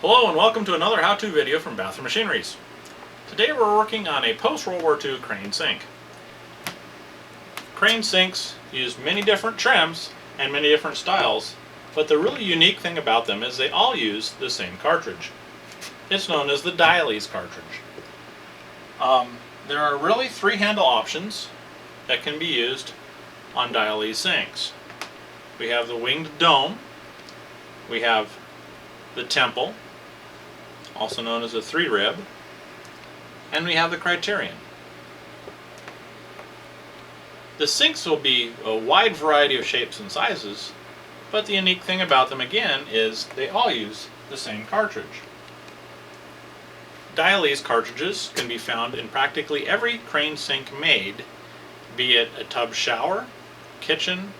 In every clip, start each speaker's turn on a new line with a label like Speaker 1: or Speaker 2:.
Speaker 1: Hello and welcome to another how-to video from Bathroom Machineries. Today we're working on a post-World War II crane sink. Crane sinks use many different trims and many different styles, but the really unique thing about them is they all use the same cartridge. It's known as the Dial-eze cartridge. There are really three handle options that can be used on Dial-eze sinks. We have the winged dome, we have the temple, also known as a 3-rib, and we have the criterion. The sinks will be a wide variety of shapes and sizes, but the unique thing about them again is they all use the same cartridge. Dial-eze cartridges can be found in practically every crane sink made, be it a tub shower, kitchen,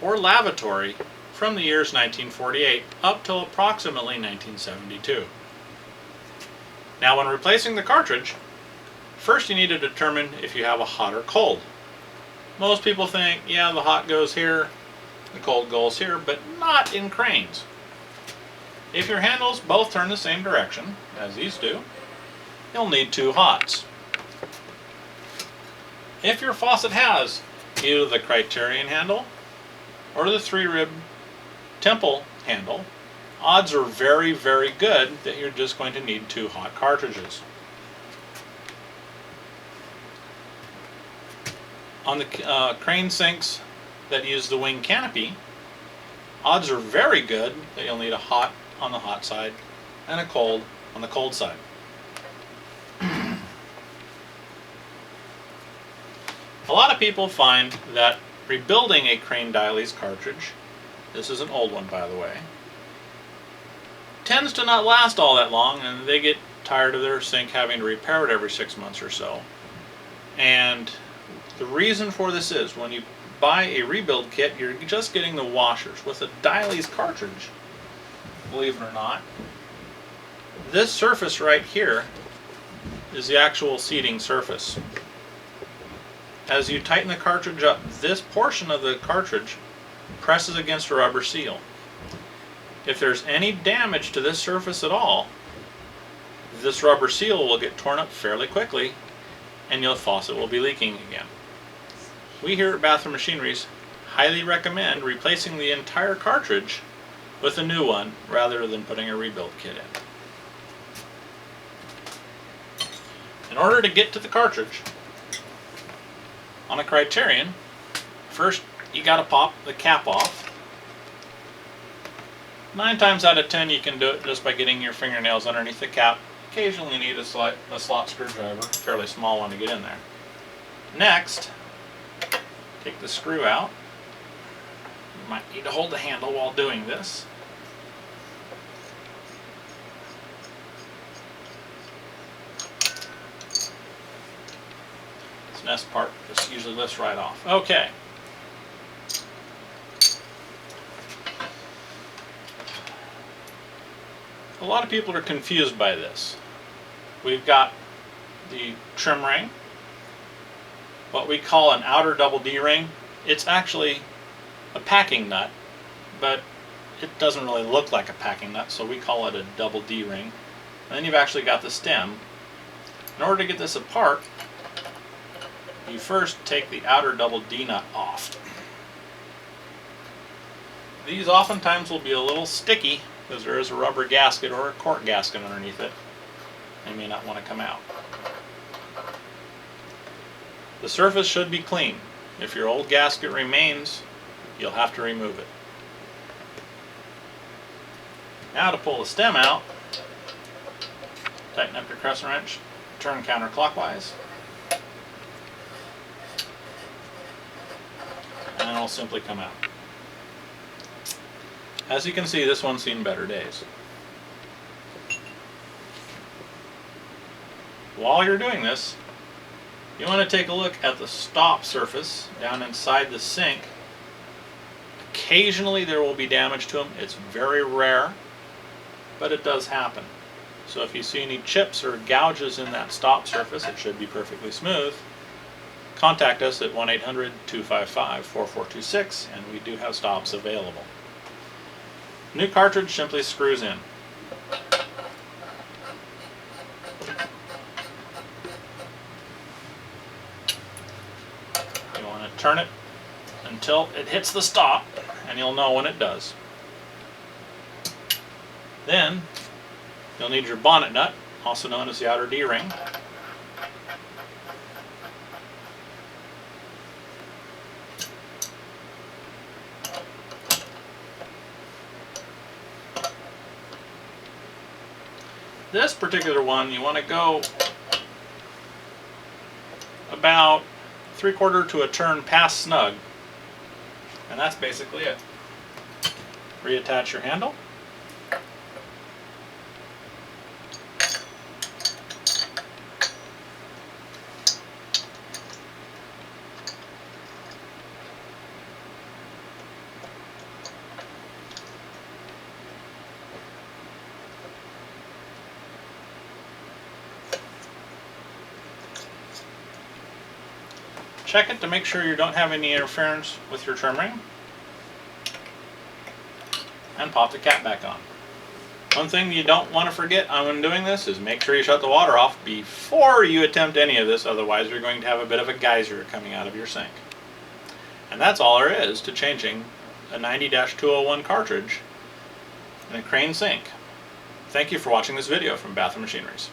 Speaker 1: or lavatory from the years 1948 up till approximately 1972. Now when replacing the cartridge, first you need to determine if you have a hot or cold. Most people think, yeah, the hot goes here, the cold goes here, but not in cranes. If your handles both turn the same direction, as these do, you'll need two hots. If your faucet has either the criterion handle or the 3-rib temple handle, odds are very, very good that you're just going to need two hot cartridges. On the crane sinks that use the wing canopy, odds are very good that you'll need a hot on the hot side and a cold on the cold side. A lot of people find that rebuilding a crane Dial-eze cartridge, this is an old one by the way, tends to not last all that long, and they get tired of their sink having to repair it every 6 months or so. And the reason for this is when you buy a rebuild kit, you're just getting the washers. With a Dial-eze cartridge, believe it or not, this surface right here is the actual seating surface. As you tighten the cartridge up, this portion of the cartridge presses against a rubber seal. If there's any damage to this surface at all, this rubber seal will get torn up fairly quickly and your faucet will be leaking again. We here at Bathroom Machineries highly recommend replacing the entire cartridge with a new one rather than putting a rebuild kit in. In order to get to the cartridge on a criterion, first you got to pop the cap off. 9 times out of 10 you can do it just by getting your fingernails underneath the cap. Occasionally you need a slot screwdriver, a fairly small one, to get in there. Next, take the screw out. You might need to hold the handle while doing this. This next part just usually lifts right off. Okay. A lot of people are confused by this. We've got the trim ring, what we call an outer double D ring. It's actually a packing nut, but it doesn't really look like a packing nut, so we call it a double D ring. And then you've actually got the stem. In order to get this apart, you first take the outer double D nut off. These oftentimes will be a little sticky because there is a rubber gasket or a cork gasket underneath it. They may not want to come out. The surface should be clean. If your old gasket remains, you'll have to remove it. Now to pull the stem out, tighten up your crescent wrench, turn counterclockwise, and it'll simply come out. As you can see, this one's seen better days. While you're doing this, you want to take a look at the stop surface down inside the sink. Occasionally there will be damage to them. It's very rare, but it does happen. So if you see any chips or gouges in that stop surface, it should be perfectly smooth. Contact us at 1-800-255-4426 and we do have stops available. New cartridge simply screws in. turn it until it hits the stop, and you'll know when it does. Then you'll need your bonnet nut, also known as the outer D-ring. This particular one, you want to go about 3/4 to a turn past snug, and that's basically it. Reattach your handle. Check it to make sure you don't have any interference with your trim ring, and pop the cap back on. One thing you don't want to forget when doing this is make sure you shut the water off before you attempt any of this, otherwise you're going to have a bit of a geyser coming out of your sink. And that's all there is to changing a 90-201 cartridge in a Crane sink. Thank you for watching this video from Bath & Machineries.